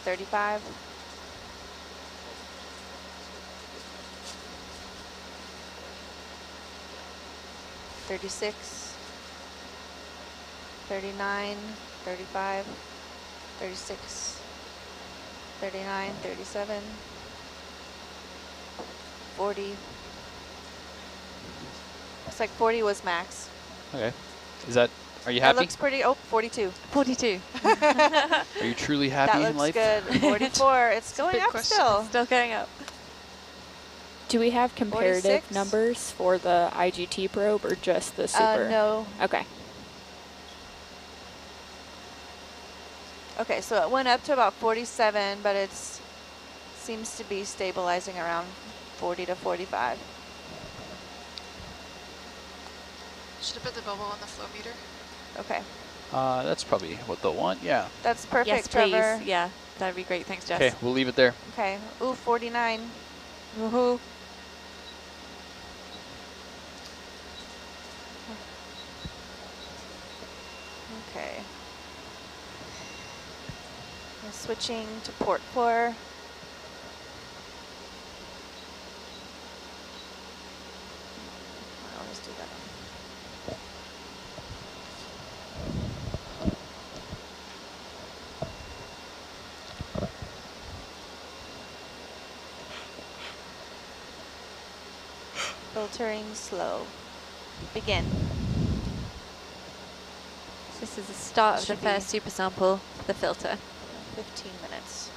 35. 36, 39, 35, 36, 39, 37, 40. Looks like 40 was max. Okay. Is that, are you That happy? looks pretty, oh, 42. 42. Are you truly happy That in looks life? good. 44, it's going up still. Still going up. Do we have comparative 46? numbers for the IGT probe or just the super? No. Okay. Okay, so it went up to about 47, but it's seems to be stabilizing around 40 to 45. Should have put the bubble on the flow meter. Okay. That's probably what they'll want, yeah. That's perfect, Yes, Trevor. please. Yeah, that'd be great. Thanks, Jess. Okay, we'll leave it there. Okay. Ooh, 49. Woohoo. Okay. We're switching to port 4. I'll just do that. Filtering slow. Begin. So this is the start of the Should be first super sample for the filter. 15 minutes.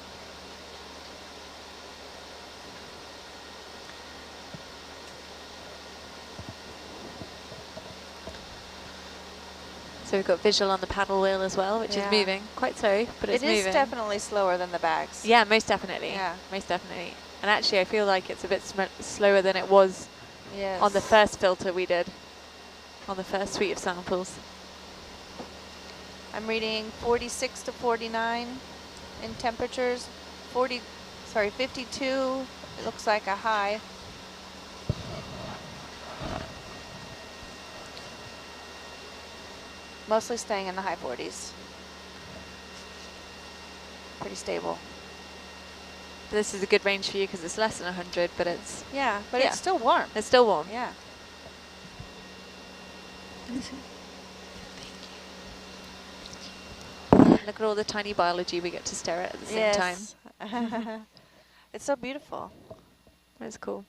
So we've got visual on the paddle wheel as well, which is Yeah. moving. Quite slow, but it's It is moving. definitely slower than the bags. Yeah, most definitely. Yeah. Most definitely. And actually, I feel like it's a bit slower than it was Yes. on the first filter we did, on the first suite of samples. I'm reading 46 to 49 in temperatures. 52, it looks like a high. Mostly staying in the high 40s. Pretty stable. This is a good range for you because it's less than 100, but it's Yeah, but Yeah. it's still warm. it's still warm. Yeah. Look at all the tiny biology we get to stare at the same time. time. It's so beautiful. That's cool.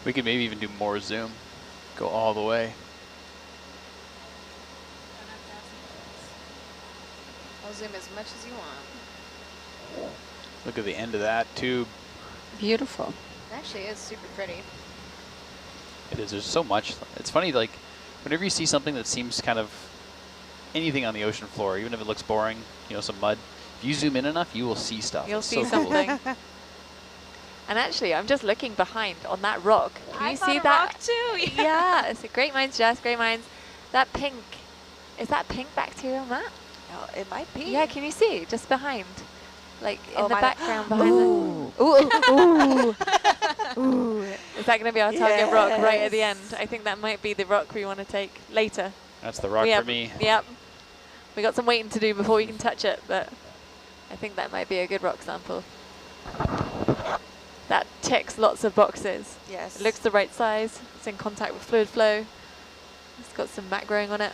We could maybe even do more zoom. Go all the way. I'll zoom as much as you want. Look at the end of that tube. Beautiful. It actually is super pretty. It is, there's so much. It's funny, like, whenever you see something that seems kind of anything on the ocean floor, even if it looks boring, you know, some mud, if you zoom in enough, you will see stuff. You'll It's see so cool. something. And actually, I'm just looking behind on that rock. Can I you thought see a that? rock too. Yeah, it's a great minds, Jess, great minds. That pink, is that pink bacteria on that? Oh, it might be. Yeah, can you see? Just behind. Like in Oh, the mine- background behind Ooh. the... Ooh, ooh, ooh. Is that going to be our target rock right at the end? Yes. I think that might be the rock we want to take later. That's the rock We for have- me. Yep. We got some waiting to do before we can touch it, but I think that might be a good rock sample. That ticks lots of boxes. Yes. It looks the right size. It's in contact with fluid flow. It's got some mat growing on it.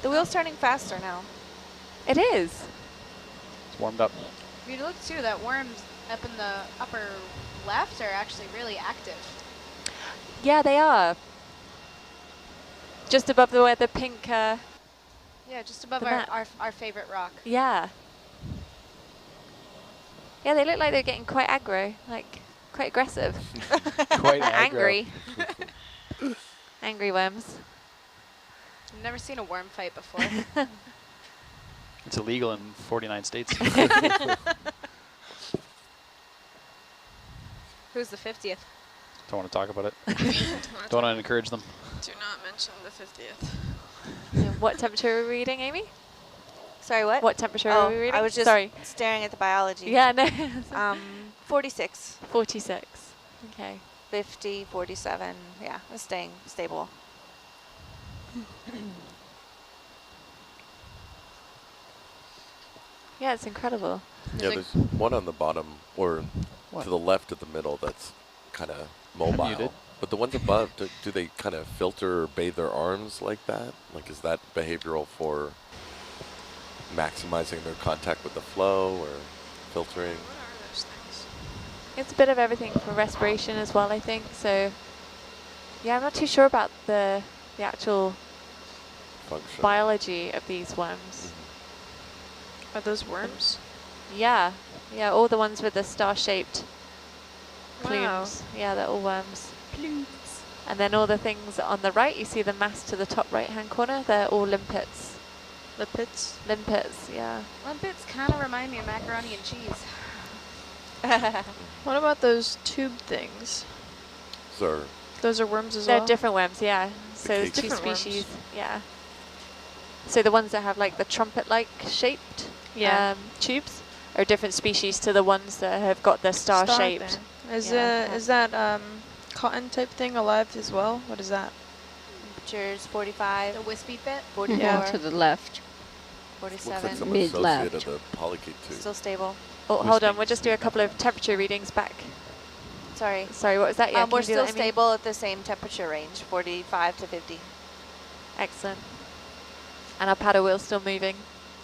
The wheel's turning faster now. It is. It's warmed up. If you look too, that worms up in the upper left are actually really active. Yeah, they are. Just above where the pink, Yeah, just above The map. our favorite rock. yeah. Yeah, they look like they're getting quite aggro, like quite aggressive. Quite aggro. Angry. Angry worms. I've never seen a worm fight before. It's illegal in 49 states. Who's the 50th? Don't want to talk about it. Don't want to encourage them. Do not mention the 50th. And what temperature are we reading, Amy? Sorry, what? What temperature are we reading? I was just Sorry. staring at the biology. Yeah, no. 46. 46. Okay. 50, 47. Yeah, it's staying stable. Yeah, it's incredible. Yeah, there's one on the bottom, or to the left of the middle, that's kind of mobile. Muted. But the ones above, do they kind of filter or bathe their arms like that? Like, is that behavioral for maximizing their contact with the flow or filtering? What are those things? It's a bit of everything for respiration as well, I think. So, yeah, I'm not too sure about the actual Function. biology of these worms. Are those worms? Yeah, yeah, all the ones with the star-shaped Wow. plumes. Yeah, they're all worms. And then all the things on the right, you see the mass to the top right-hand corner, they're all limpets. Limpets? Limpets, yeah. Limpets kind of remind me of macaroni and cheese. What about those tube things? So, Those are worms as They're well? different worms, yeah. So there's two Different worms. species, yeah. So the ones that have like the trumpet-like shaped tubes are different species to the ones that have got the star-shaped. Is Yeah. is that cotton type thing alive as well? What is that? Temperatures 45, The wispy bit. 44, Yeah. To the left. looks like 47. some Mid-left. associate of the polychaete tube. Still stable. Oh, Who's hold on, taking we'll just do a couple of temperature readings back. Sorry. Sorry, what was that? Yeah, can We're you do still that, Amy? stable at the same temperature range, 45 to 50. Excellent. And our paddle wheel's still moving.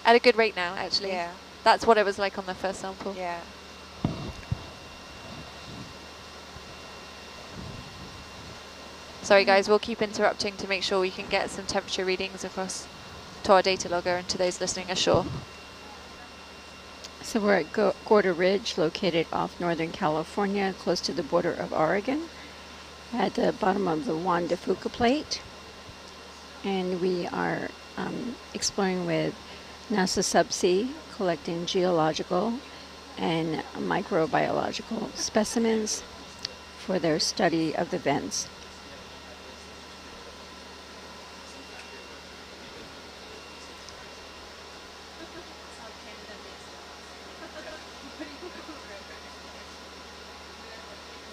At a good rate now, actually. Yeah, That's what it was like on the first sample. yeah. Sorry guys, we'll keep interrupting to make sure we can get some temperature readings across to our data logger and to those listening ashore. So we're at Gorda Ridge, located off Northern California, close to the border of Oregon, at the bottom of the Juan de Fuca Plate. And we are exploring with NASA Subsea, collecting geological and microbiological specimens for their study of the vents.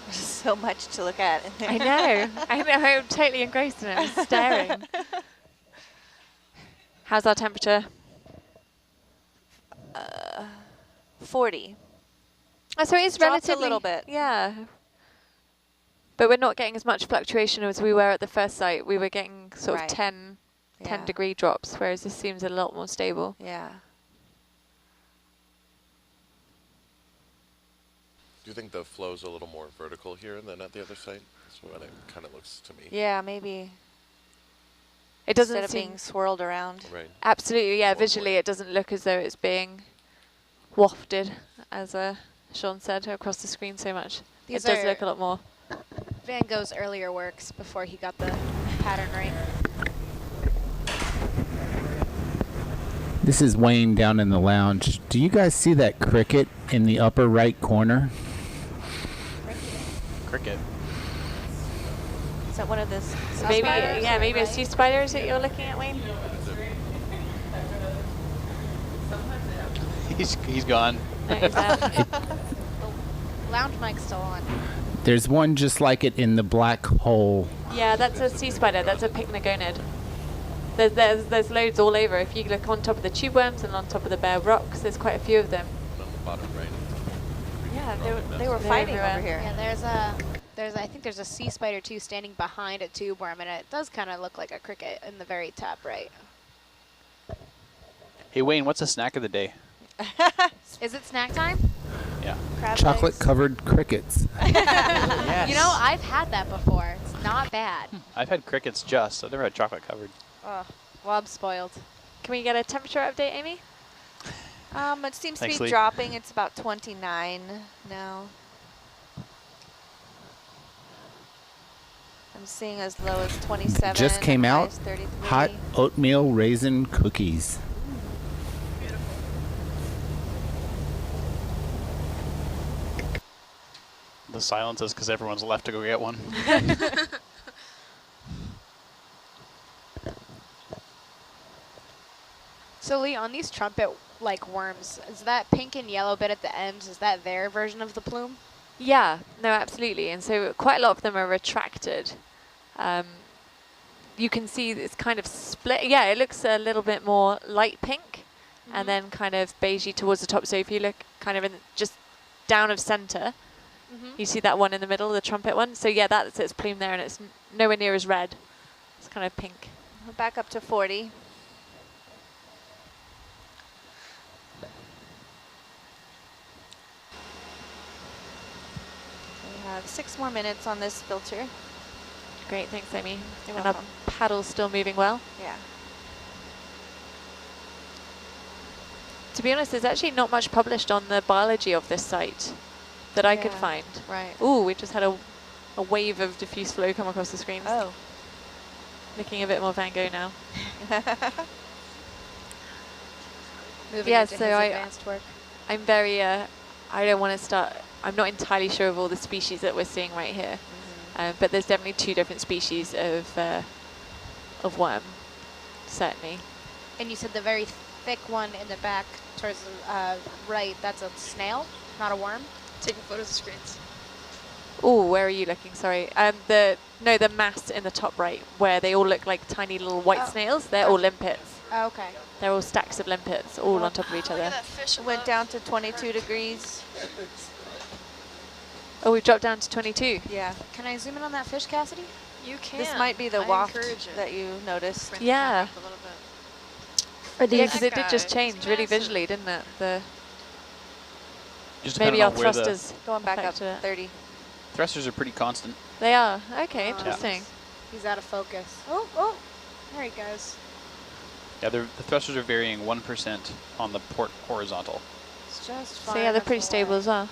There's so much to look at in there. I know, I'm totally engrossed in it, I'm staring. How's our temperature? 40. Oh, so it's Dropped relatively a little bit. Yeah. But we're not getting as much fluctuation as we were at the first site. We were getting sort Right. of 10 Yeah. degree drops, whereas this seems a lot more stable. Yeah. Do you think the flow's a little more vertical here than at the other site? That's what it kind of looks to me. Yeah, maybe. It doesn't Instead of seem being swirled around. Right. absolutely, yeah. More Visually, it doesn't look as though it's being wafted, as Sean said, across the screen so much. These it does are look a lot more. Van Gogh's earlier works before he got the pattern right. This is Wayne down in the lounge. Do you guys see that cricket in the upper right corner? Cricket. Is that one of those? Maybe, spiders yeah, or maybe a right? sea spiders that you're looking at, Wayne. He's gone. No, he's out. Lounge mic's still on. There's one just like it in the black hole. Yeah, that's a sea spider. That's a pycnogonid. There's loads all over. If you look on top of the tube worms and on top of the bare rocks, there's quite a few of them. On the bottom right. Yeah, they were They're fighting everywhere. over here. Yeah, I think there's a sea spider too standing behind a tube worm, and it does kind of look like a cricket in the very top right. Hey Wayne, what's the snack of the day? Is it snack time? Yeah. Crab Chocolate legs. covered crickets. Yes. You know, I've had that before. It's not bad. I've had crickets just. I've never had chocolate covered. Oh, well, I'm spoiled. Can we get a temperature update, Amy? It seems Thanks, to be Lee. dropping. It's about 29 now. I'm seeing as low as 27. Just came and high out. as 33. Hot oatmeal raisin cookies. The silence is because everyone's left to go get one. So Lee, on these trumpet-like worms, is that pink and yellow bit at the ends, is that their version of the plume? Yeah, no, absolutely. And so quite a lot of them are retracted. You can see it's kind of split. Yeah, it looks a little bit more light pink and then kind of beigey towards the top. So if you look kind of in just down of center, you see that one in the middle, the trumpet one. So yeah, that's its plume there, and it's nowhere near as red. It's kind of pink. Back up to 40. We have 6 more minutes on this filter. Great, thanks, Amy. You're And our welcome. paddle's still moving well. Yeah. To be honest, there's actually not much published on the biology of this site that I could Yeah. find. Right. Ooh, we just had a wave of diffuse flow come across the screen. Oh. Looking a bit more Van Gogh now. Moving Yeah, into so his I- advanced work. I'm very, I don't want to start, I'm not entirely sure of all the species that we're seeing right here. But there's definitely 2 different species of worm, certainly. And you said the very thick one in the back towards the right, that's a snail, not a worm? Taking photos of screens. Oh, where are you looking? Sorry. The mass in the top right, where they all look like tiny little white snails. They're all limpets. Oh, okay. They're all stacks of limpets, all on top of each Look other. at that fish Went above. down to 22 degrees. Oh, we've dropped down to 22. Yeah. Can I zoom in on that fish, Cassidy? You can. This might be the I waft encourage it. that you noticed. Bring the Yeah. camera up a little bit. Are Yeah, these because it did just guy, change he's really massive. visually, didn't it? The Just maybe depending our on where the thrusters. Going back up affected it. 30. thrusters are pretty constant. They are. Okay, Oh. interesting. He's out of focus. Oh, oh, there he goes. Yeah, the thrusters are varying 1% on the port horizontal. It's just So fine. yeah, they're pretty stable as well.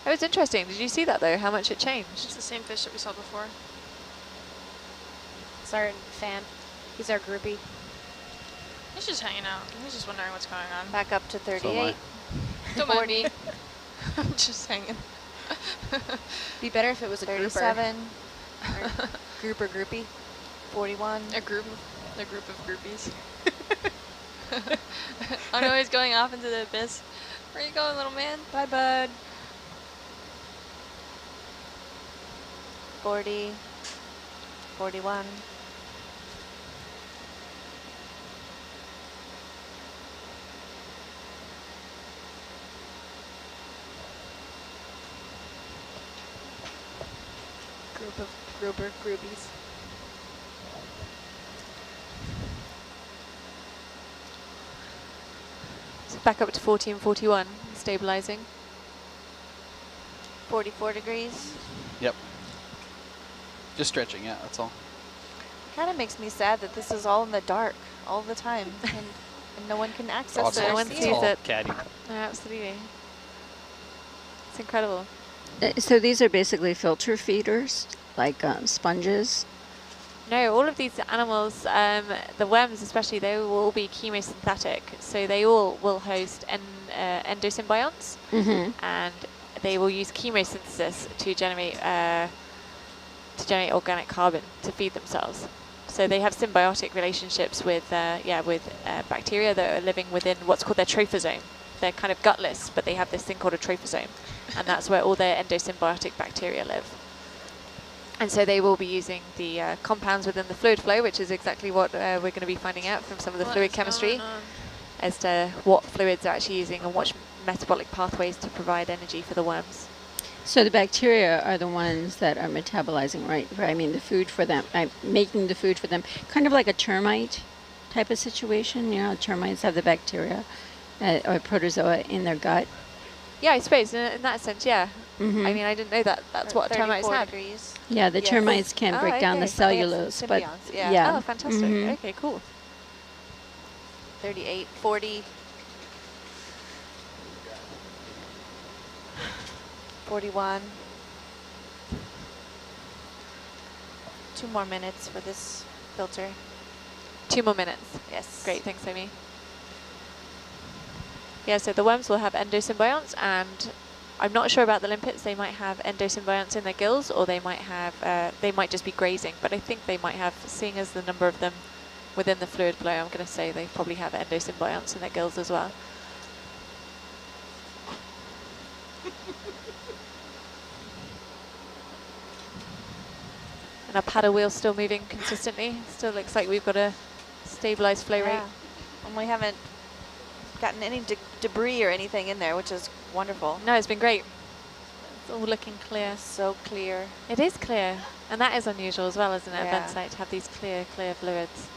It was interesting. Did you see that though? How much it It's changed? the same fish that we saw before. It's our fan. He's our groupie. He's just hanging out. He's just wondering what's going on. Back up to 38. Don't mind me. I'm just hanging. Be better if it was a grouper. 37. Grouper groupie. 41. A group of groupies. I know he's going off into the abyss. Where are you going, little man? Bye, bud. 40. 41. Group of grouper groupies. So back up to 40 and 41, stabilizing. 44 degrees. Yep. Just stretching, yeah, that's all. Kind of makes me sad that this is all in the dark all the time, and no one can access It's it. no or one see sees all it. catty. No, absolutely. It's incredible. So these are basically filter feeders, like sponges. No, all of these animals, the worms especially, they will all be chemosynthetic. So they all will host endosymbionts, and they will use chemosynthesis to generate organic carbon to feed themselves. So they have symbiotic relationships with bacteria that are living within what's called their trophosome. They're kind of gutless, but they have this thing called a trophosome, and that's where all their endosymbiotic bacteria live. And so they will be using the compounds within the fluid flow, which is exactly what we're going to be finding out from some of the fluid chemistry, as to what fluids they're actually using and what metabolic pathways to provide energy for the worms. So the bacteria are the ones that are metabolizing, right? I mean, the food for them, making the food for them, kind of like a termite type of situation. You know, termites have the bacteria or protozoa in their gut. Yeah, I suppose in that sense, yeah. Mhm. I mean, I didn't know that. That's what termites 34 have. degrees. Yeah, the Yes. termites can Oh, break down the okay. They have cellulose, some but symbionts, yeah. yeah. Oh, fantastic. Mhm. Okay, cool. 38, 40. 41. 2 more minutes for this filter. 2 more minutes. Yes. Great, thanks, Amy. Yeah, so the worms will have endosymbionts, and I'm not sure about the limpets. They might have endosymbionts in their gills, or they might have, they might just be grazing. But I think they might have, seeing as the number of them within the fluid flow, I'm going to say they probably have endosymbionts in their gills as well. And our paddle wheel's still moving consistently. Still looks like we've got a stabilized flow rate. And we haven't gotten any debris or anything in there, which is wonderful. No, it's been great. It's all looking clear. So clear. It is clear. And that is unusual as well, isn't it, at Yeah. vent site to have these clear fluids.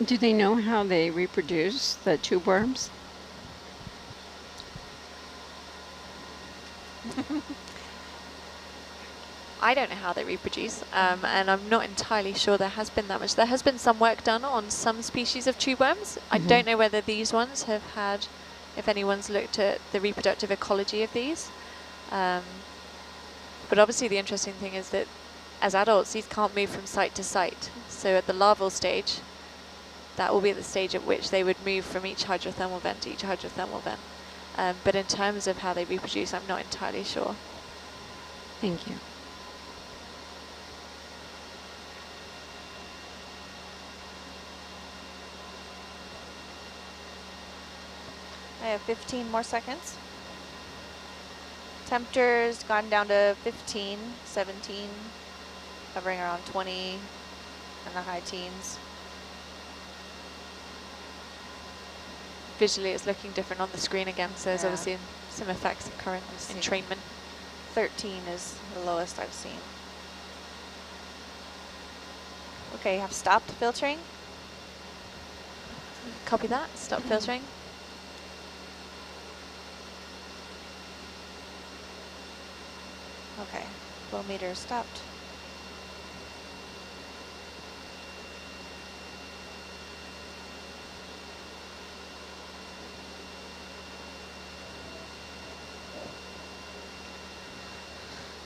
Do they know how they reproduce, the tube worms? I don't know how they reproduce, and I'm not entirely sure there has been that much. There has been some work done on some species of tube worms. I don't know whether these ones have had, if anyone's looked at the reproductive ecology of these. But obviously the interesting thing is that as adults, these can't move from site to site. So at the larval stage, that will be the stage at which they would move from each hydrothermal vent to each hydrothermal vent. But in terms of how they reproduce, I'm not entirely sure. Thank you. I have 15 more seconds. Temperature's gone down to 15, 17, hovering around 20 in the high teens. Visually, it's looking different on the screen again, so there's Yeah. obviously some effects of current entrainment. 13 is the lowest I've seen. Okay, have stopped filtering. Copy that, stop filtering. Okay, flow meter stopped.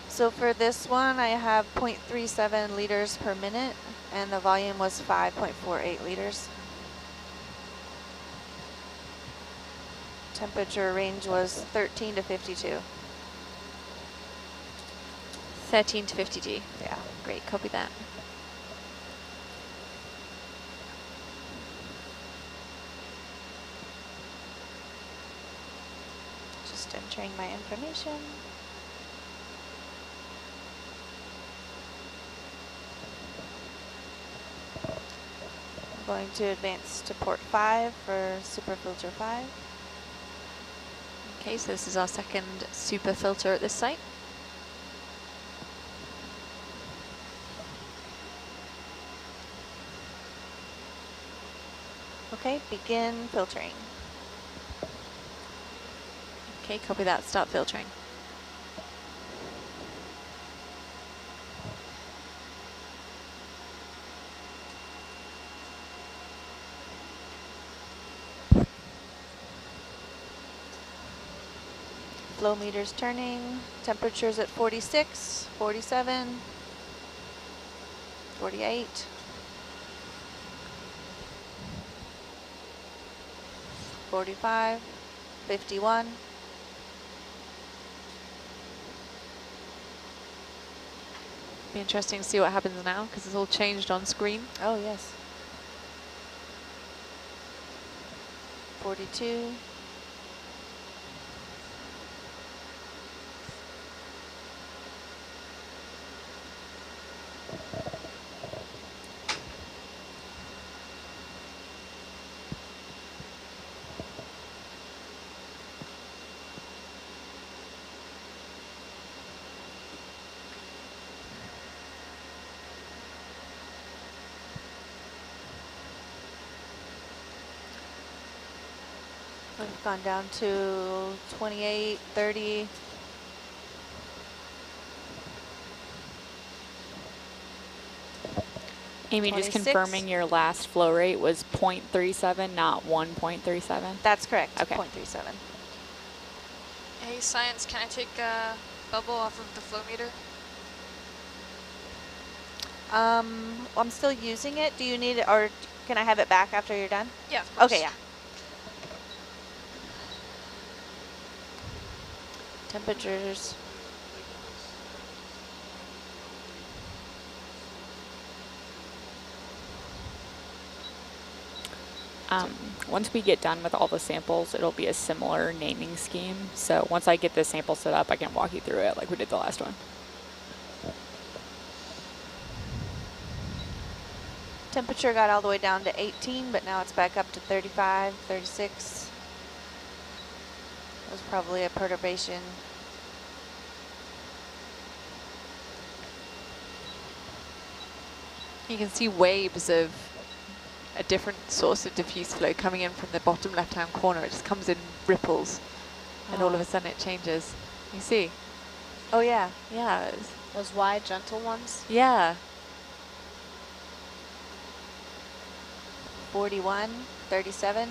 So for this one, I have 0.37 liters per minute, and the volume was 5.48 liters. Temperature range was 13 to 52. 13 to 50G. Yeah. Great, copy that. Just entering my information. I'm going to advance to port 5 for super filter 5. Okay, so this is our second super filter at this site. Okay, begin filtering. Okay, copy that, start filtering. Flow meters turning, temperatures at 46, 47, 48. 45, 51. Be interesting to see what happens now because it's all changed on screen. Oh, yes. 42. We've gone down to 28, 30. Amy, just 26. confirming your last flow rate was 0.37, not 1.37. That's correct. Okay. 0.37. Hey, Science, can I take a bubble off of the flow meter? I'm still using it. Do you need it, or can I have it back after you're done? Yeah, of course. Okay, yeah. Temperatures. Once we get done with all the samples, it'll be a similar naming scheme. So once I get the sample set up, I can walk you through it like we did the last one. Temperature got all the way down to 18, but now it's back up to 35, 36. That was probably a perturbation. You can see waves of a different source of diffuse flow coming in from the bottom left-hand corner. It just comes in ripples, and all of a sudden it changes. You see? Oh, yeah. Yeah. Those wide, gentle ones. Yeah. 41, 37,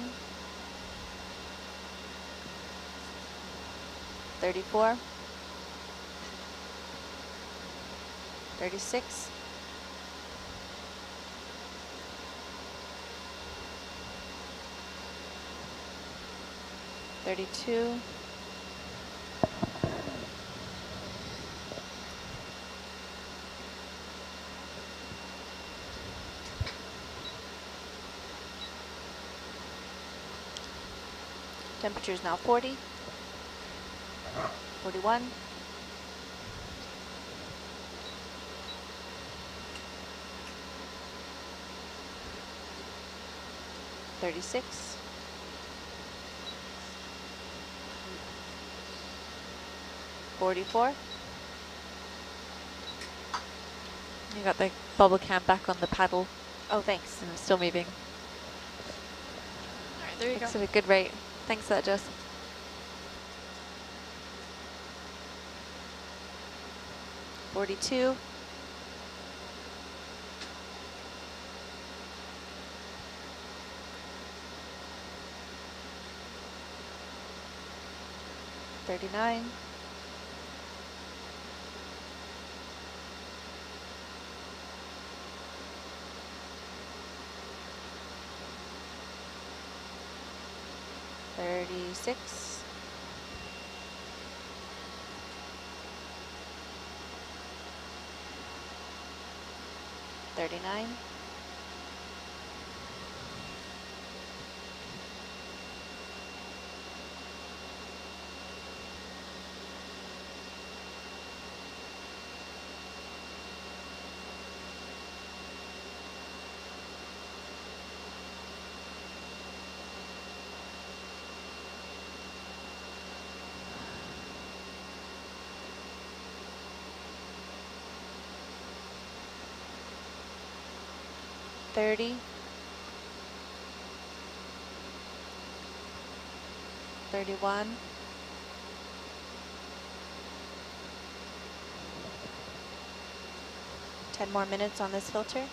34, 36, 32, 40, 41, 36, 44. You got the bubble cam back on the paddle, Oh, thanks. and it's still moving. All right, there you Thanks go. at a good rate. Thanks for that, Jess. 42, 39, 36, 39, 30, 31, 10 more minutes on this filter.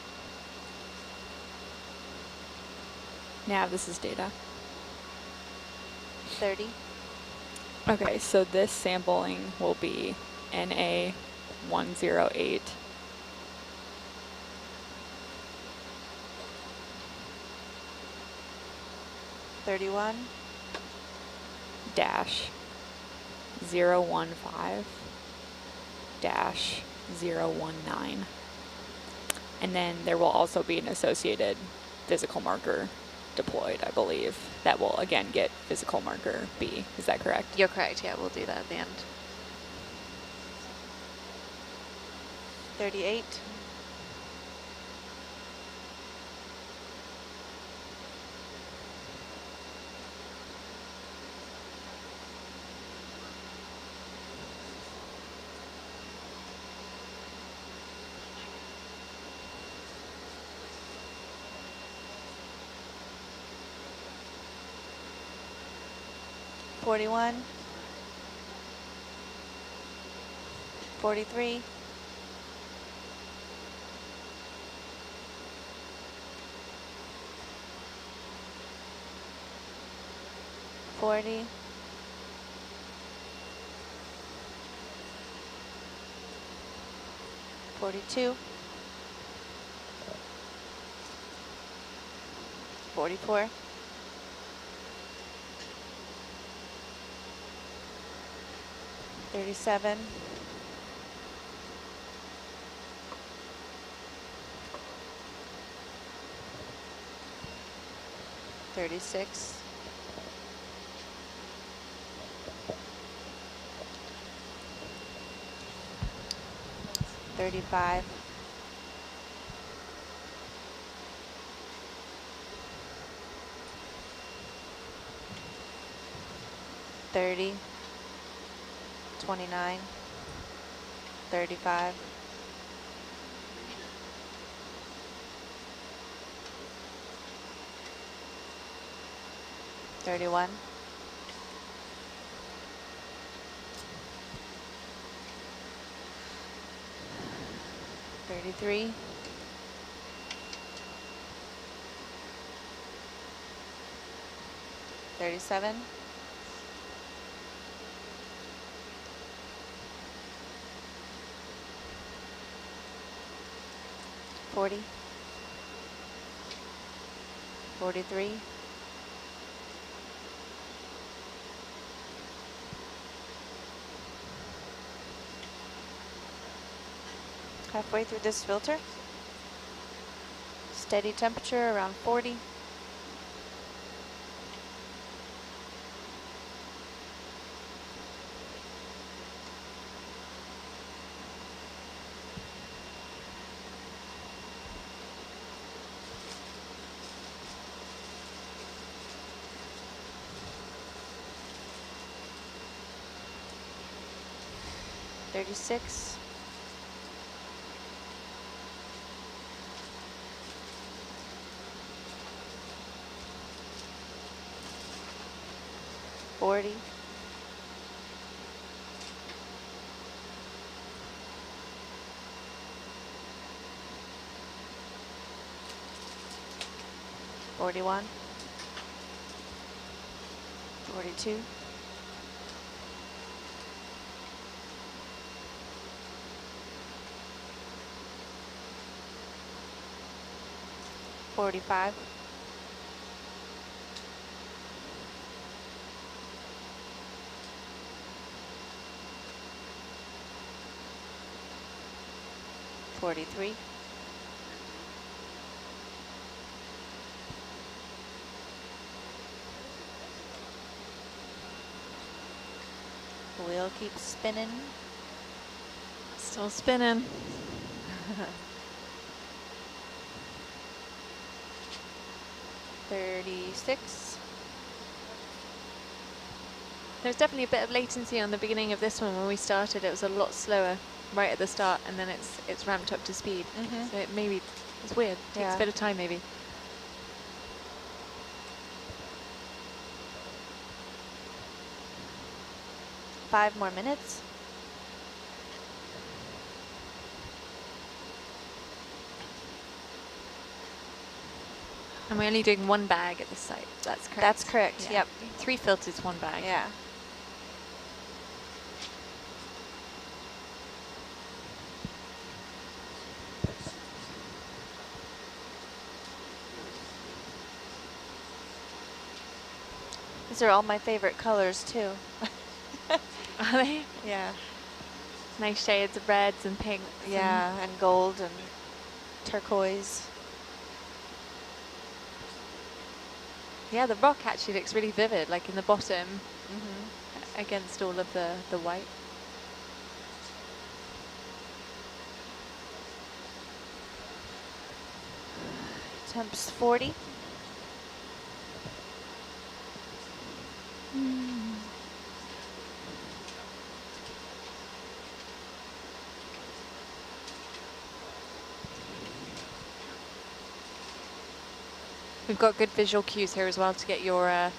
Nav, this is data. 30, Okay, so this sampling will be NA108 31, dash 015 dash 019. And then there will also be an associated physical marker deployed, I believe, that will again get physical marker B. Is that correct? You're correct. Yeah, we'll do that at the end. 38, 41, 43, 40, 42, 44. 37. 36. 35. 30. 29. 35. 31. 33. 37. 40. 43. 'Halfway through this filter. Steady temperature around 40. .36. 40. 41. 42. 45. 43. 'The wheel keeps spinning. Still spinning. 36. There's definitely a bit of latency on the beginning of this one. When we started, it was a lot slower right at the start, and then it's ramped up to speed. Mhm. So it's weird. Takes Yeah. a bit of time, maybe. Five more minutes. And we're only doing one bag at this site. That's correct. That's correct. Yeah. Yep. 3 filters, 1 bag. Yeah. These are all my favorite colors too. Are they? Yeah. Nice shades of reds and pinks. Yeah, and gold and turquoise. Yeah, the rock actually looks really vivid, like in the bottom Mhm. against all of the white. Temps 40. We've got good visual cues here as well to get your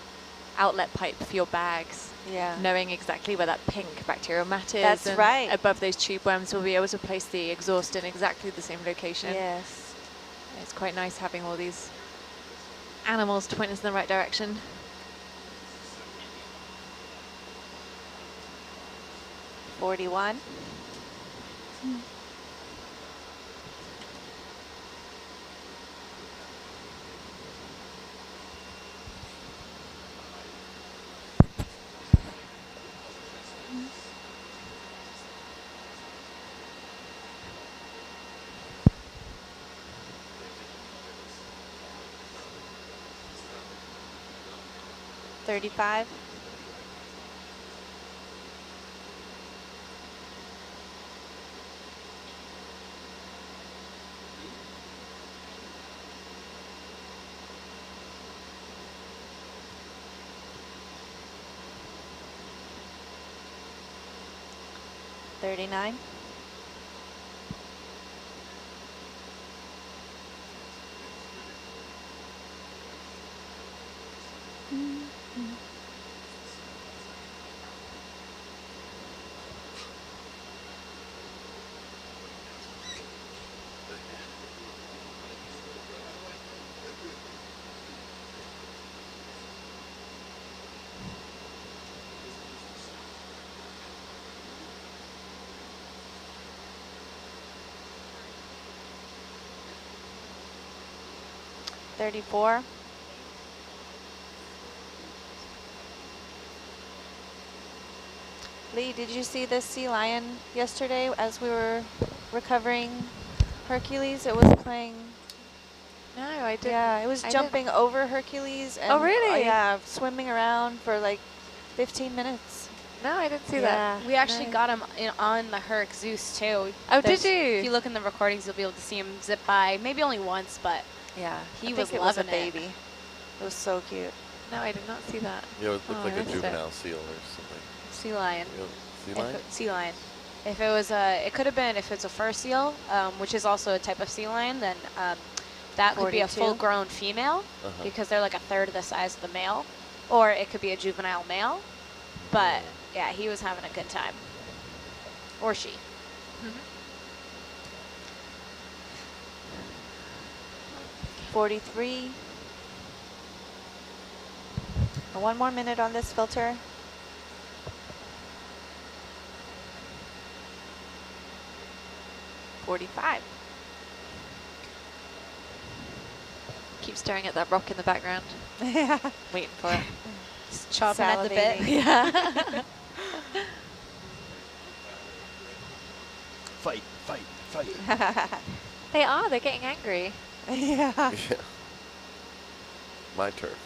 outlet pipe for your bags. Yeah. Knowing exactly where that pink bacterial mat is. That's and right. above those tube worms, we'll be able to place the exhaust in exactly the same location. Yes. It's quite nice having all these animals to point us in the right direction. .41. 35. $39. $34. Lee, did you see this sea lion yesterday as we were recovering Hercules? It was playing. No, I didn't. Yeah, it was I jumping over Hercules and Oh, really? yeah, swimming around for like 15 minutes. No, I didn't see Yeah. that. We actually No. got him on the Herc Zeus too. Oh, did If you? you look in the recordings, you'll be able to see him zip by. Maybe only once, but Yeah, he I was think it was a loving it. baby. It was so cute. No, I did not see that. Yeah, it Oh, looked like I a missed it. juvenile seal or something. Sea lion. You know, sea If lion? sea lion. If it was it could have been if it's a fur seal, which is also a type of sea lion, then that could be a 42. full-grown female because they're like a third of the size of the male, or it could be a juvenile male. But yeah, he was having a good time, or she. 43. One more minute on this filter. $45. Keep staring at that rock in the background, Yeah. waiting for it. Just chomping at the bit. Salivating. Yeah. Fight, fight, fight. They are. They're getting angry. Yeah. Yeah. My turf.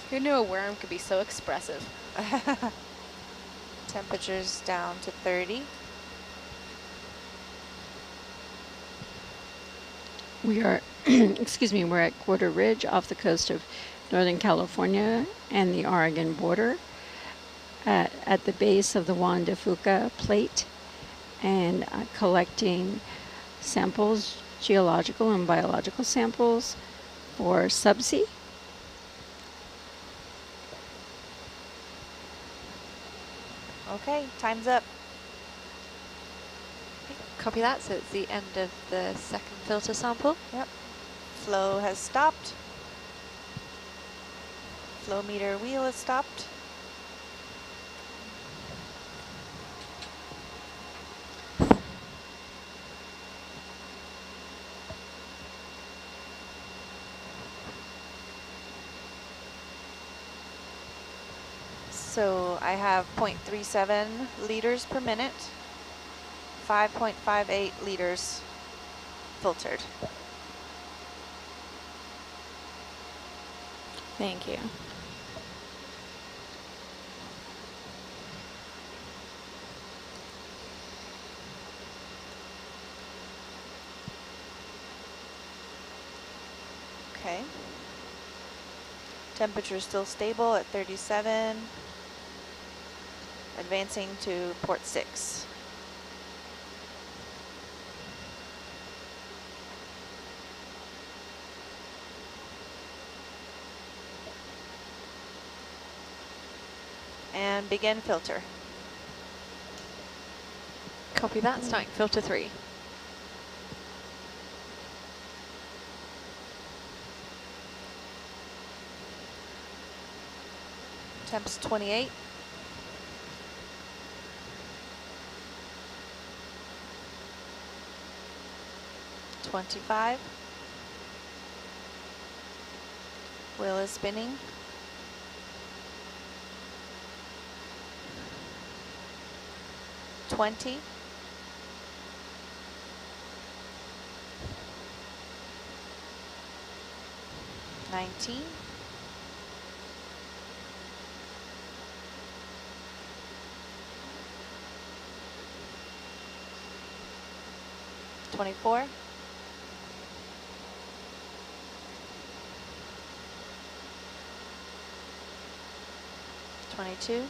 Who knew a worm could be so expressive? Temperatures down to 30. We are, excuse me, we're at Quarter Ridge off the coast of Northern California and the Oregon border at the base of the Juan de Fuca plate and collecting samples, geological and biological samples for subsea. Okay, time's up. Copy that. So it's the end of the second filter sample. Yep. Flow has stopped. Flow meter wheel has stopped. So I have 0.37 liters per minute, 5.58 liters filtered. Thank you. Okay. Temperature still stable at 37. Advancing to port 6. And begin filter. Copy that. Starting filter 3. Temps 28. $25. Wheel is spinning. $20. $19. 24. 22.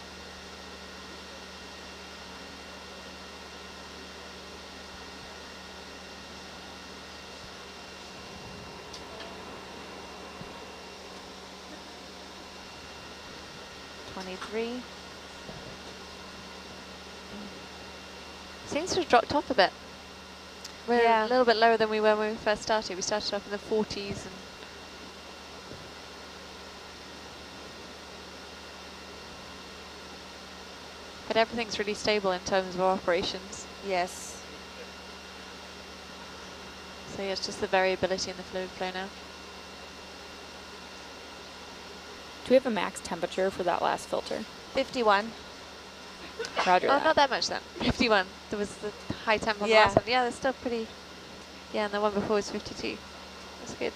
23. Seems to have dropped off a bit. We're Yeah. a little bit lower than we were when we first started. We started off in the 40s, and but everything's really stable in terms of our operations. Yes. So yeah, it's just the variability in the fluid flow now. Do we have a max temperature for that last filter? 51. Roger Oh, that. not that much then. 51. There was the high temp on the Yeah. last one. Yeah, they're still pretty. Yeah, and the one before was 52. That's good.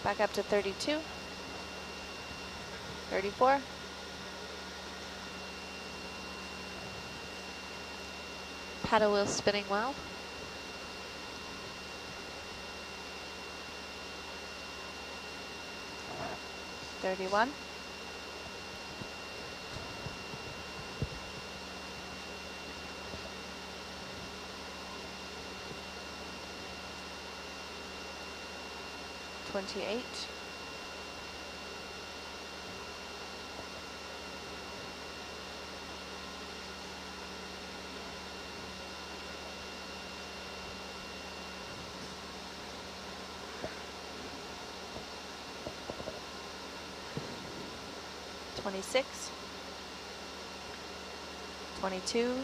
Back up to 32. 34. 'Paddle wheel spinning well. 31. 28. 26. 22.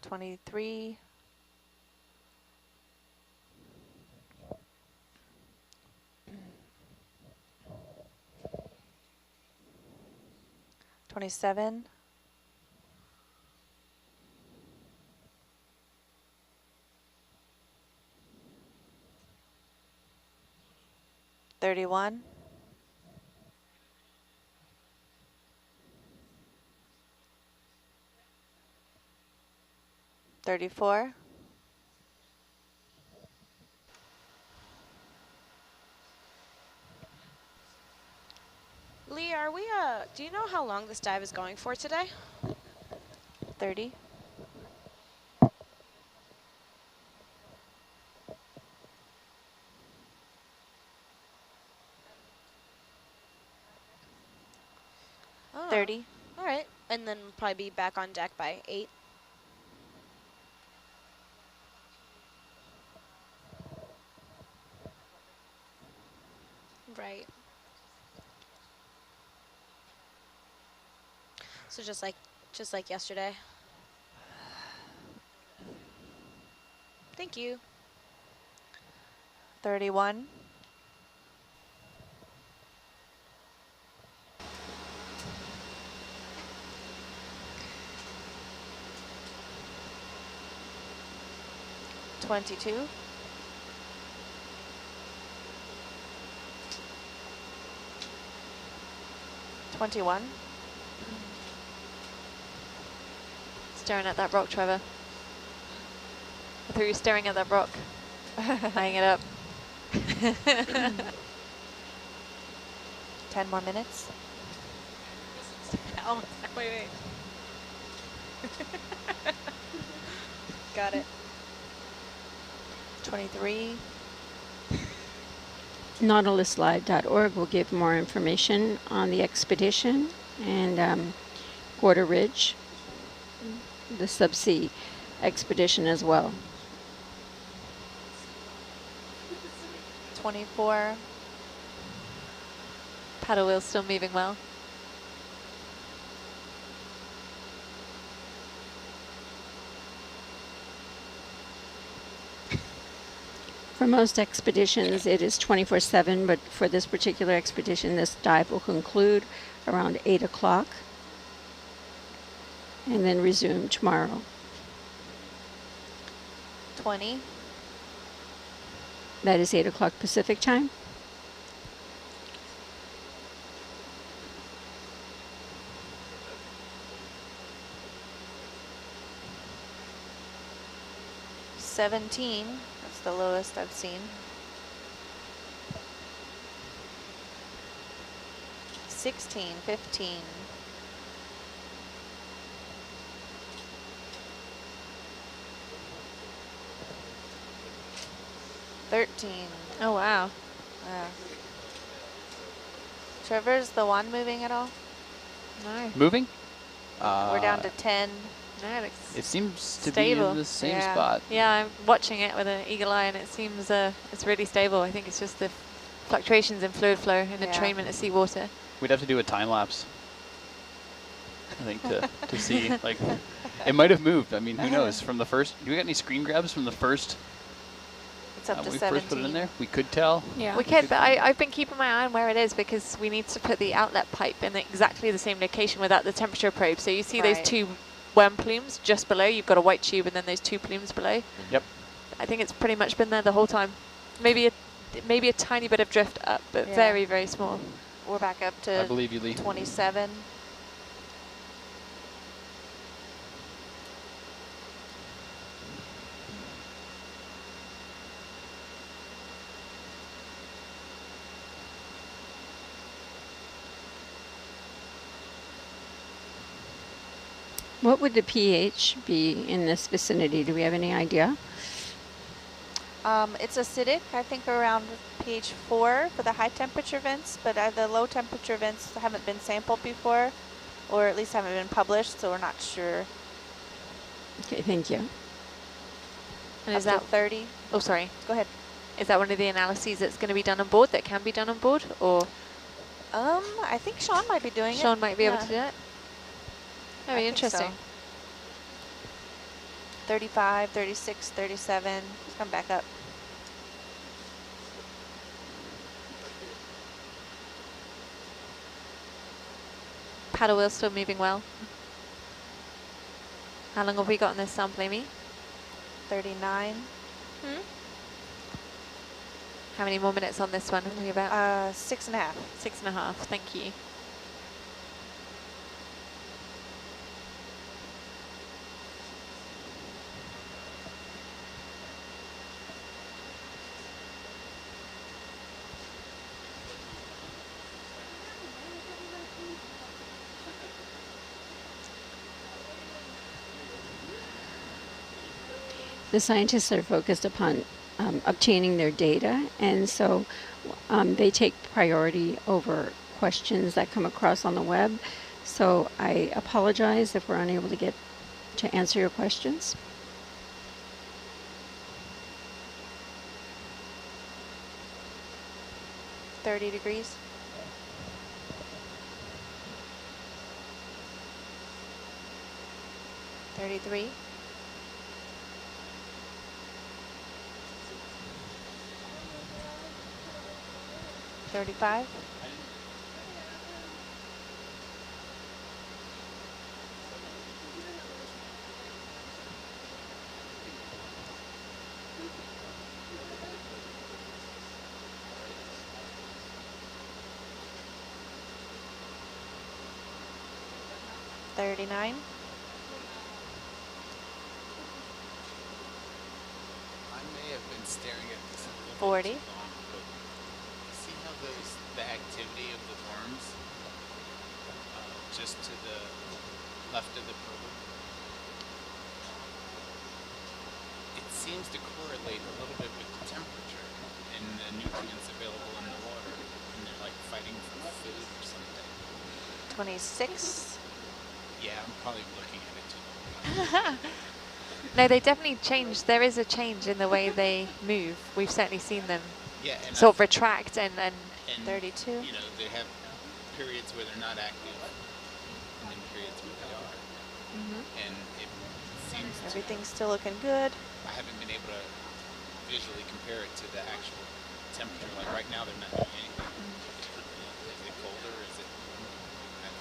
23. 27. 31. 34. Lee, are we, do you know how long this dive is going for today? 30. 30. All right, and then we'll probably be back on deck by 8. Right. So just like yesterday. Thank you. 31. 22. 21. Staring at that rock, Trevor. I thought you were staring at that rock. Eyeing it up. 10 more minutes. Oh, wait. Got it. 23. NautilusLive.org will give more information on the expedition and Quarter Ridge, the subsea expedition as well. 24. Paddle wheel's still moving well. For most expeditions, it is 24/7, but for this particular expedition, this dive will conclude around 8 o'clock and then resume tomorrow. 20. That is 8 o'clock Pacific time. That's the lowest I've seen. 16, 15. 13. Oh, wow. Yeah. Trevor, is the wand moving at all? No. Moving? We're down to 10. No, it looks It seems to be stable. in the same Yeah. spot. Yeah, I'm watching it with an eagle eye, and it seems it's really stable. I think it's just the fluctuations in fluid flow and Yeah. entrainment of seawater. We'd have to do a time lapse, I think, to see. Like, it might have moved. I mean, who knows? From the first, do we got any screen grabs from the first? It's up to we 17. first put it in there. We could tell. Yeah. We could, but I've been keeping my eye on where it is because we need to put the outlet pipe in exactly the same location without the temperature probe. So you see those Right. 2 worm plumes just below. You've got a white tube and then those 2 plumes below. Yep. I think it's pretty much been there the whole time. Maybe a tiny bit of drift up, but Yeah. very, very small. We're back up I to believe you, Lee. 27. What would the pH be in this vicinity? Do we have any idea? It's acidic, I think around pH 4 for the high temperature vents, but the low temperature vents haven't been sampled before, or at least haven't been published, so we're not sure. Okay, thank you. And Up is to that, 30? oh, sorry. Go ahead. Is that one of the analyses that's going to be done on board, that can be done on board? Or I think Sean might be doing it. Sean might be able Yeah. to do it? I Very think so. interesting. 35, 36, 37. Let's come back up. Paddle wheel still moving well. How long have we got on this sample, Amy? 39. How many more minutes on this one? Are we about 6.5. 6.5. Thank you. The scientists are focused upon obtaining their data, and so they take priority over questions that come across on the web. So I apologize if we're unable to get to answer your questions. .30 degrees. .33. 35. 39. I may have been staring at this a little 40. bit too long, but you see how the activity of the worms just to the left of the probe? It seems to correlate a little bit with the temperature and the nutrients available in the water, and they're like fighting for food or something. 26. Yeah, I'm probably looking at it too long. No, they definitely changed. There is a change in the way they move. We've certainly seen them Yeah, and sort of retract and 32. You know, they have periods where they're not active, and then periods where they are. And it seems Everything's still looking good. I haven't been able to visually compare it to the actual temperature. Like right now, they're not doing anything. Is it colder? Is it? I don't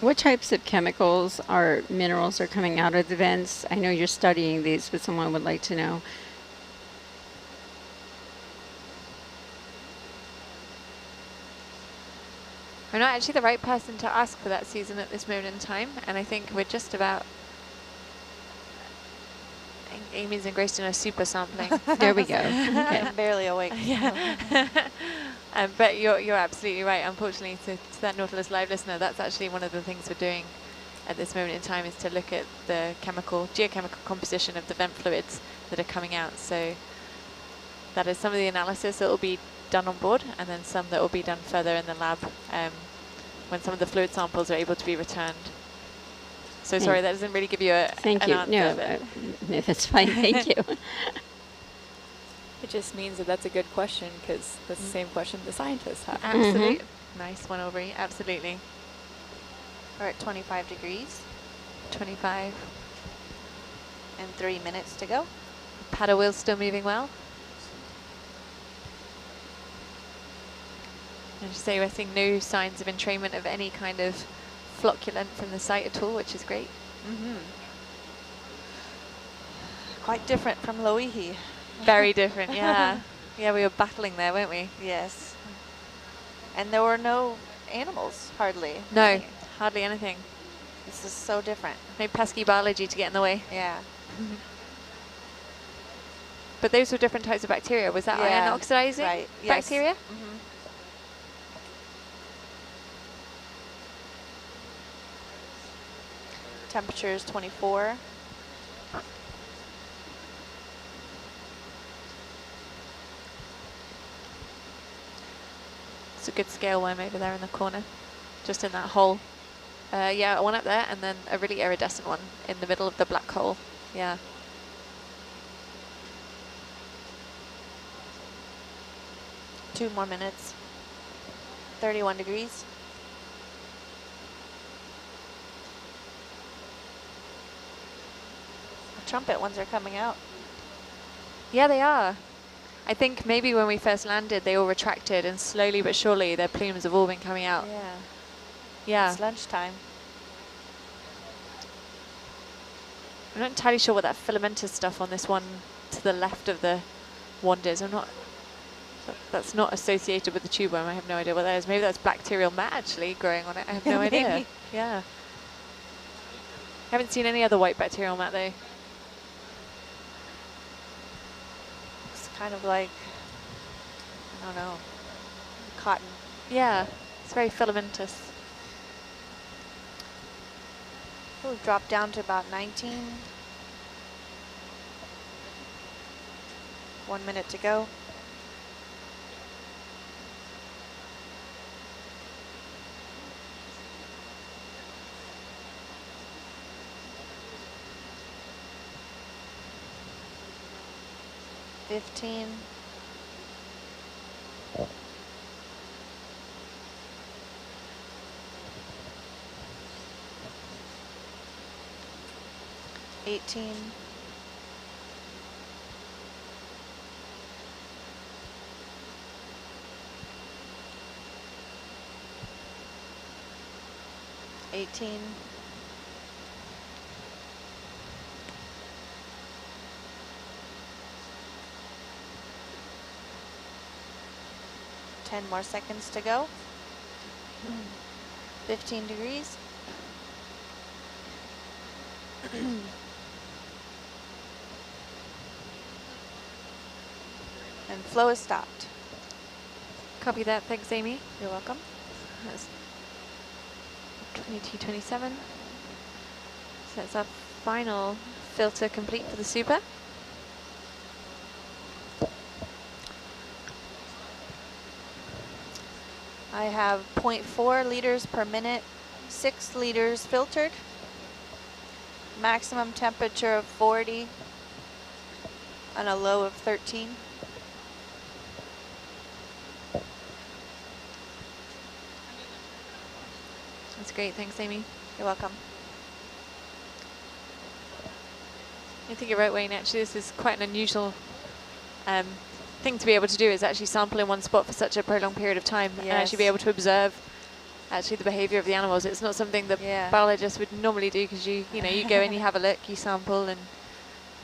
know. What types of chemicals or minerals are coming out of the vents? I know you're studying these, but someone would like to know. I'm not actually the right person to ask for that, Susan, at this moment in time, and I think we're just about. Amy's engrossed in a super sampling. There we go. Okay. I'm barely awake. Yeah. But you're absolutely right. Unfortunately, to that Nautilus Live listener, that's actually one of the things we're doing at this moment in time is to look at the geochemical composition of the vent fluids that are coming out. So that is some of the analysis that will be done on board, and then some that will be done further in the lab when some of the fluid samples are able to be returned. So sorry, that doesn't really give you an answer. No, that's fine. Thank you. It just means that that's a good question because that's the same question the scientists have. Absolutely. Nice one, Aubrey. Absolutely. We're at 25 degrees. 25. And 3 minutes to go. Paddle wheel's still moving well. And just say we're seeing no signs of entrainment of any kind of flocculent from the site at all, which is great. Quite different from Loihi. Very different, yeah. Yeah, we were battling there, weren't we? Yes. And there were no animals, hardly. No, hardly anything. This is so different. No pesky biology to get in the way. Yeah. But those were different types of bacteria. Was that iron oxidizing bacteria? Yes. Temperature is 24. It's a good scale worm over there in the corner, just in that hole. Yeah, one up there, and then a really iridescent one in the middle of the black hole. Yeah. Two more minutes. 31 degrees. The trumpet ones are coming out. Yeah, they are. I think maybe when we first landed, they all retracted, and slowly but surely their plumes have all been coming out. Yeah. Yeah. It's lunchtime. I'm not entirely sure what that filamentous stuff on this one to the left of the wand is. That's not associated with the tube worm. I have no idea what that is. Maybe that's bacterial mat actually growing on it. I have no idea. Yeah. Haven't seen any other white bacterial mat though. It's kind of like, I don't know, cotton. Yeah, it's very filamentous. We've dropped down to about 19. 1 minute to go. $15. $18. $18. $10 more seconds to go. 15 degrees. And flow is stopped. Copy that. Thanks, Amy. You're welcome. That's 2227. So that's our final filter complete for the super. I have 0.4 liters per minute, 6 liters filtered, maximum temperature of 40, and a low of 13. That's great. Thanks, Amy. You're welcome. I think you're right, Wayne. Actually, this is quite an unusual thing to be able to do, is actually sample in one spot for such a prolonged period of time and actually be able to observe actually the behavior of the animals. It's not something that biologists would normally do, because you know, you go in, you have a look, you sample,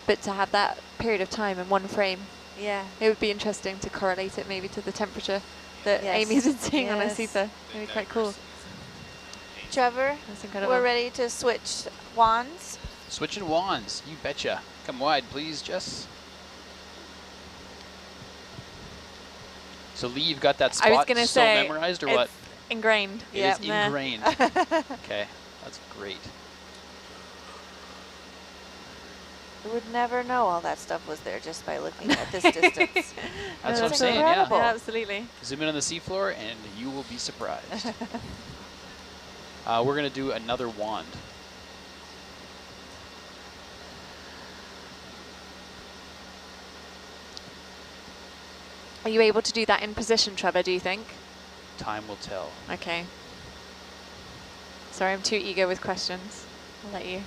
but to have that period of time in one frame, it would be interesting to correlate it maybe to the temperature that Amy's been seeing on her super. It'd be quite cool. Trevor, That's incredible. we're ready to switch wands. Switching wands, you betcha. Come wide, please, Jess. So Lee, you've got that spot I was gonna so say, memorized, or it's what? Ingrained. It is ingrained. Okay, that's great. We would never know all that stuff was there just by looking at this distance. That's what I'm saying, incredible. Yeah, absolutely. Zoom in on the seafloor and you will be surprised. We're going to do another wand. Are you able to do that in position, Trevor, do you think? Time will tell. Okay. Sorry, I'm too eager with questions. I'll let you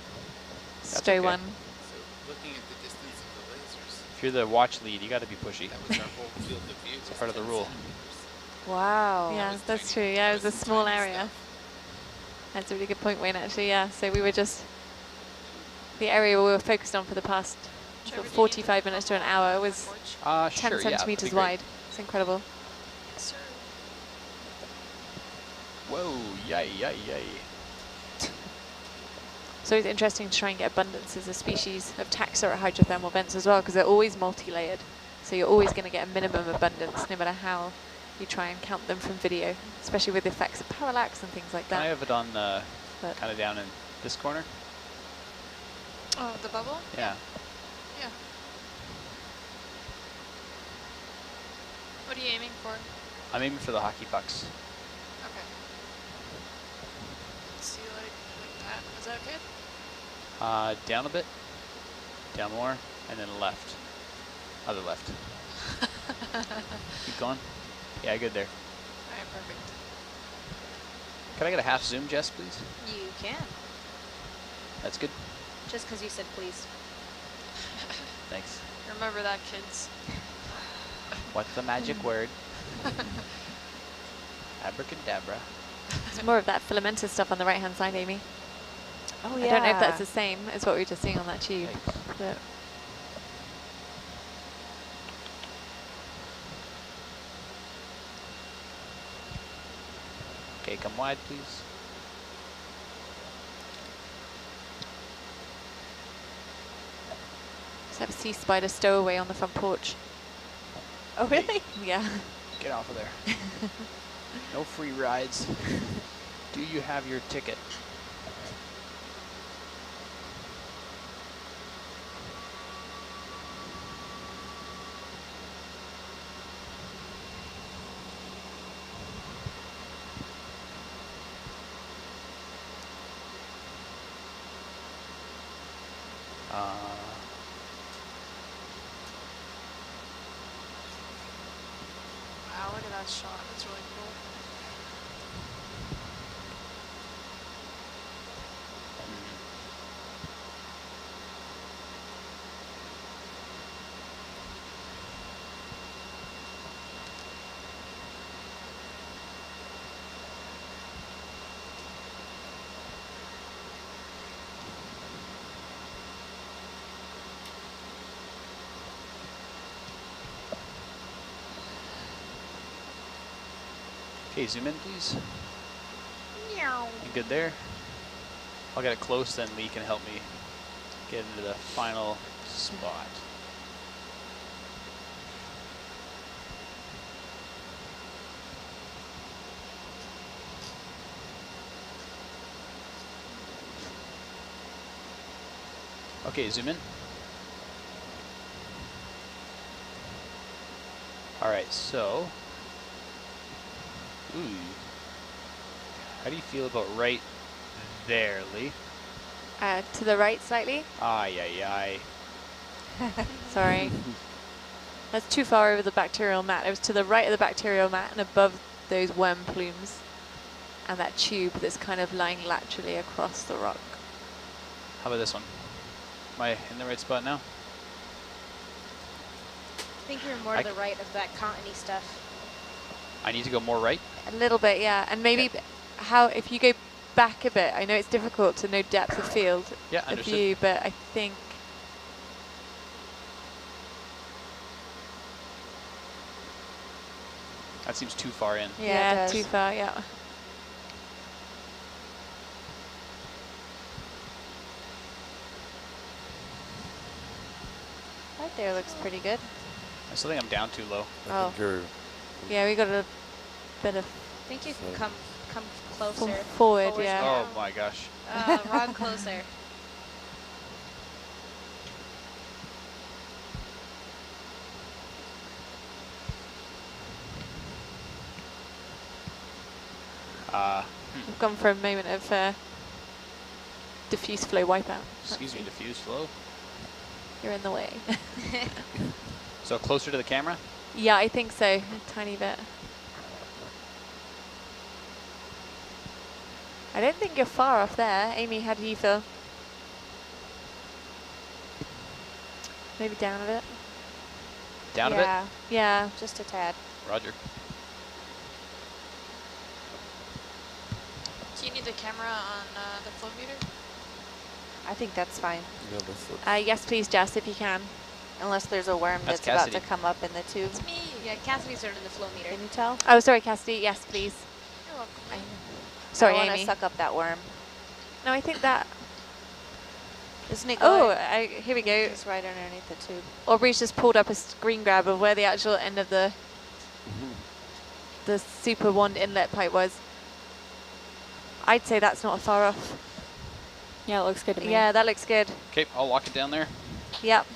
stow one. So looking at the distance of the lasers, If you're the watch lead, you got to be pushy. that was our whole field of view. It's part of the rule. Wow. Yeah, that's true. Yeah, it was a small area. That's a really good point, Wayne, actually, yeah. So we were just, the area we were focused on for the past 45 minutes to an hour was 10 sure, centimeters wide. It's incredible. Whoa, yay, yay, yay. So it's interesting to try and get abundance as a species of taxa at hydrothermal vents as well, because they're always multi-layered. So you're always going to get a minimum abundance, no matter how you try and count them from video, especially with the effects of parallax and things like that. Can I have it on kind of down in this corner? Oh, the bubble? Yeah. Yeah. What are you aiming for? I'm aiming for the hockey pucks. Okay. Let's see, like that. Is that good? Down a bit, down more, and then left. Other left. Keep going. Yeah, good there. All right, perfect. Can I get a half zoom, Jess, please? You can. That's good. Just because you said please. Thanks. Remember that, kids. What's the magic word? Abracadabra. It's more of that filamentous stuff on the right-hand side, Amy. Oh, I don't know if that's the same as what we were just seeing on that tube. But Okay, come wide, please. let's have a sea spider stowaway on the front porch. Oh, really? Yeah. Get off of there. No free rides. Do you have your ticket? Wow, look at that shot. That's really cool. Okay, zoom in, please. Meow. You good there? I'll get it close, then Lee can help me get into the final spot. Okay, zoom in. All right, so, ooh, how do you feel about right there, Lee? To the right slightly. Ay, ay, ay. Sorry. That's too far over the bacterial mat. It was to the right of the bacterial mat and above those worm plumes and that tube that's kind of lying laterally across the rock. How about this one? Am I in the right spot now? I think you're more to the right of that cottony stuff. I need to go more right? A little bit, yeah. And maybe how, if you go back a bit, I know it's difficult to know depth of field of view, but I think that seems too far in. Yeah, too far, yeah. Right there looks pretty good. I still think I'm down too low. Oh. Yeah, we got a bit of... I think you can come closer. Forward, yeah. Oh my gosh. Run closer. We've gone for a moment of diffuse flow wipeout. Excuse me, diffuse flow? You're in the way. So closer to the camera? Yeah, I think so. A tiny bit. I don't think you're far off there. Amy, how do you feel? Maybe down a bit? Down a bit? Yeah. Just a tad. Roger. Do you need the camera on the flow meter? I think that's fine. Yes, please, Jess, if you can. Unless there's a worm that's about to come up in the tube. It's me. Yeah, Cassidy's running the flow meter. Can you tell? Oh, sorry, Cassidy. Yes, please. You're welcome. Sorry, I want Amy. to suck up that worm. No, I think that... Isn't it going? Oh, here we go. It's right underneath the tube. Aubrey's just pulled up a screen grab of where the actual end of the super wand inlet pipe was. I'd say that's not far off. Yeah, it looks good to me. Yeah, that looks good. Okay, I'll walk it down there. Yep.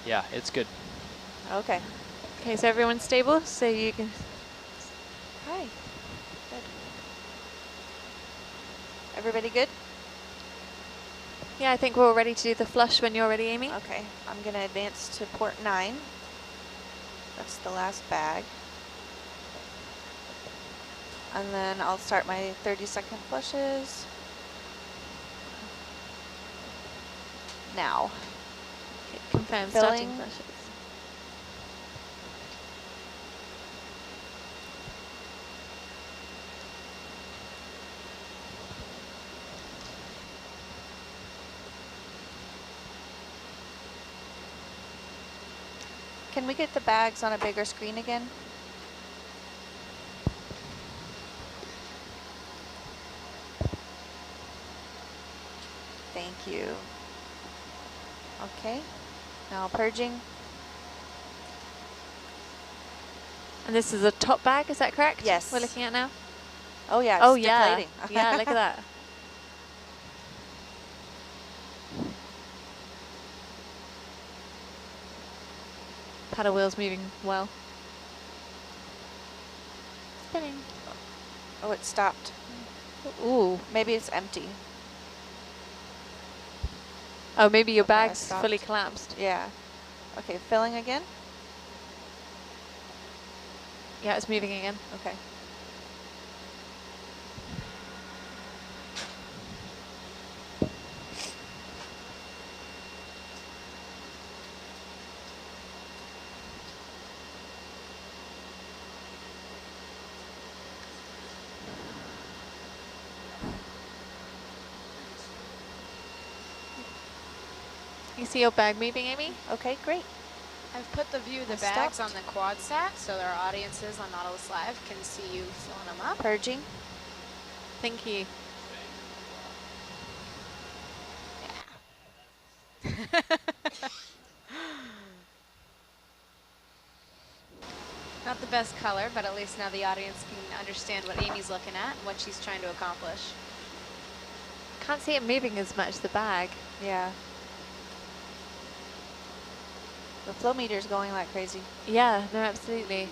Yeah, it's good. Okay. Okay, so everyone's stable, so you can... Hi. Good. Everybody good? Yeah, I think we're all ready to do the flush when you're ready, Amy. Okay, I'm going to advance to port 9. That's the last bag. And then I'll start my 30-second flushes. Now. Okay, confirm Filling. starting flushes. Can we get the bags on a bigger screen again? Thank you. Okay, now purging. And this is a top bag, is that correct? Yes. We're looking at now? Oh yeah, oh it's yeah. deflating. Yeah, look at that. Paddle wheel's moving well. Spinning. Oh, it stopped. Ooh. Maybe it's empty. Oh, maybe your Okay, I bag's stopped. fully collapsed. Yeah. Okay, filling again? Yeah, it's moving again. Okay. You see your bag moving, Amy? Okay, great. I've put the view of the bags on the quad sat so our audiences on Nautilus Live can see you filling them up. Purging. Thank you. Not the best color, but at least now the audience can understand what Amy's looking at and what she's trying to accomplish. Can't see it moving as much, the bag. Yeah. The flow meter's going like crazy. Yeah, no, absolutely.